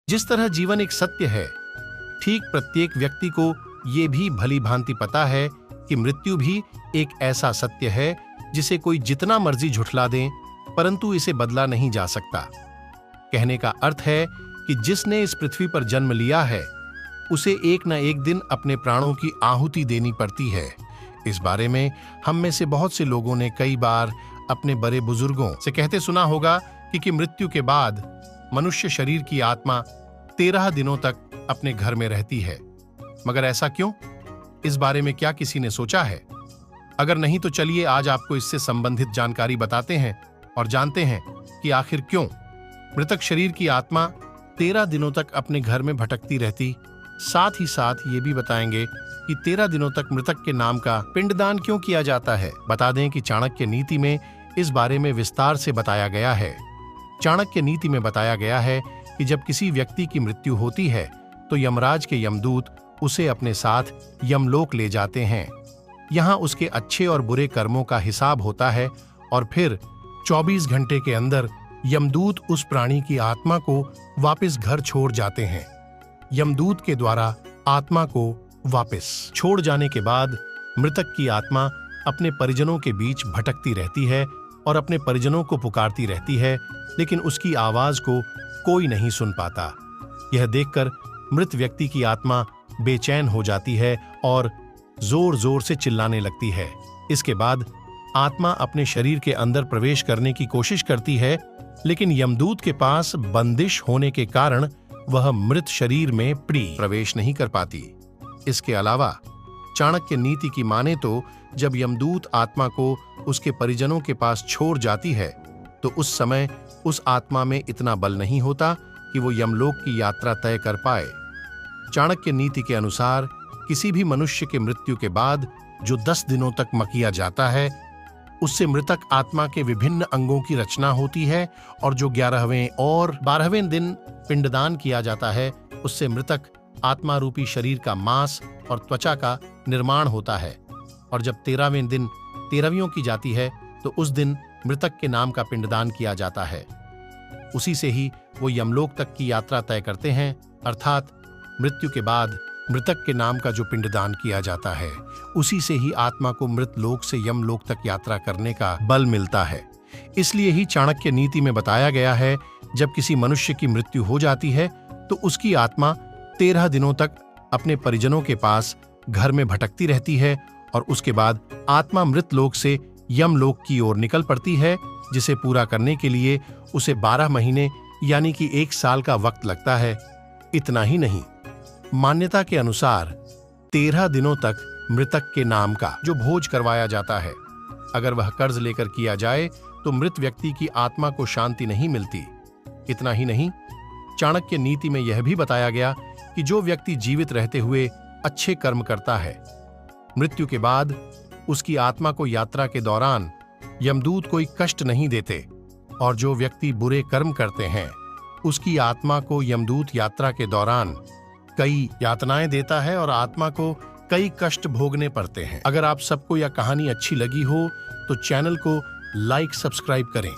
जिस तरह जीवन एक सत्य है, ठीक प्रत्येक व्यक्ति को ये भी भली भांति पता है कि मृत्यु भी एक ऐसा सत्य है जिसे कोई जितना मर्जी झुठला दे, परंतु इसे बदला नहीं जा सकता। कहने का अर्थ है कि जिसने इस पृथ्वी पर जन्म लिया है, उसे एक न एक दिन अपने प्राणों की आहुति देनी पड़ती है। इस बारे में हम में से बहुत से लोगों ने कई बार अपने बड़े बुजुर्गों से कहते सुना होगा कि मृत्यु के बाद मनुष्य शरीर की आत्मा 13 दिनों तक अपने घर में रहती है। मगर ऐसा क्यों? इस बारे में क्या किसी ने सोचा है? अगर नहीं तो चलिए आज आपको इससे संबंधित जानकारी बताते हैं और जानते हैं कि आखिर क्यों मृतक शरीर की आत्मा 13 दिनों तक अपने घर में भटकती रहती। साथ ही साथ ये भी बताएंगे कि 13 दिनों तक मृतक के नाम का पिंडदान क्यों किया जाता है। बता दें कि चाणक्य नीति में इस बारे में विस्तार से बताया गया है। चाणक्य नीति में बताया गया है कि जब किसी व्यक्ति की मृत्यु होती है तो यमराज के यमदूत उसे अपने साथ यमलोक ले जाते हैं। यहाँ उसके अच्छे और बुरे कर्मों का हिसाब होता है और फिर 24 घंटे के अंदर यमदूत उस प्राणी की आत्मा को वापस घर छोड़ जाते हैं। यमदूत के द्वारा आत्मा को वापस छोड़ जाने के बाद मृतक की आत्मा अपने परिजनों के बीच भटकती रहती है और अपने परिजनों को पुकारती रहती है, लेकिन उसकी आवाज को कोई नहीं सुन पाता। यह देखकर मृत व्यक्ति की आत्मा बेचैन हो जाती है और जोर जोर से चिल्लाने लगती है। इसके बाद आत्मा अपने शरीर के अंदर प्रवेश करने की कोशिश करती है, लेकिन यमदूत के पास बंदिश होने के कारण वह मृत शरीर में प्रवेश नहीं कर पाती। इसके अलावा चाणक्य नीति की माने तो जब यमदूत आत्मा को उसके परिजनों के पास छोड़ जाती है तो उस समय उस आत्मा में इतना बल नहीं होता कि वो यमलोक की यात्रा तय कर पाए। चाणक्य नीति के अनुसार किसी भी मनुष्य के मृत्यु के बाद जो 10 दिनों तक मकिया जाता है, उससे मृतक आत्मा के विभिन्न अंगों की रचना होती है और जो 11वें और 12वें दिन पिंडदान किया जाता है, उससे मृतक आत्मा रूपी शरीर का मांस और त्वचा का निर्माण होता है। और जब 13वें दिन 13वीं की जाती है तो उस दिन मृतक के नाम का पिंडदान किया जाता है। उसी से ही वो यमलोक तक की यात्रा तय करते हैं, अर्थात मृत्यु के बाद मृतक के नाम का जो पिंडदान किया जाता है, उसी से ही आत्मा को मृत लोक से यमलोक तक यात्रा करने का बल मिलता है। इसलिए ही चाणक्य नीति में बताया गया है, जब किसी मनुष्य की मृत्यु हो जाती है तो उसकी आत्मा 13 दिनों तक अपने परिजनों के पास घर में भटकती रहती है और उसके बाद आत्मा मृत लोक से यमलोक की ओर निकल पड़ती है, जिसे पूरा करने के लिए उसे 12 महीने यानी कि 1 साल का वक्त लगता है। इतना ही नहीं, मान्यता के अनुसार 13 दिनों तक मृतक के नाम का जो भोज करवाया जाता है, अगर वह कर्ज लेकर किया जाए तो मृत व्यक्ति की आत्मा को शांति नहीं मिलती। इतना ही नहीं, चाणक्य नीति में यह भी बताया गया कि जो व्यक्ति जीवित रहते हुए अच्छे कर्म करता है, मृत्यु के बाद उसकी आत्मा को यात्रा के दौरान यमदूत कोई कष्ट नहीं देते, और जो व्यक्ति बुरे कर्म करते हैं उसकी आत्मा को यमदूत यात्रा के दौरान कई यातनाएं देता है और आत्मा को कई कष्ट भोगने पड़ते हैं। अगर आप सबको यह कहानी अच्छी लगी हो तो चैनल को लाइक सब्सक्राइब करें।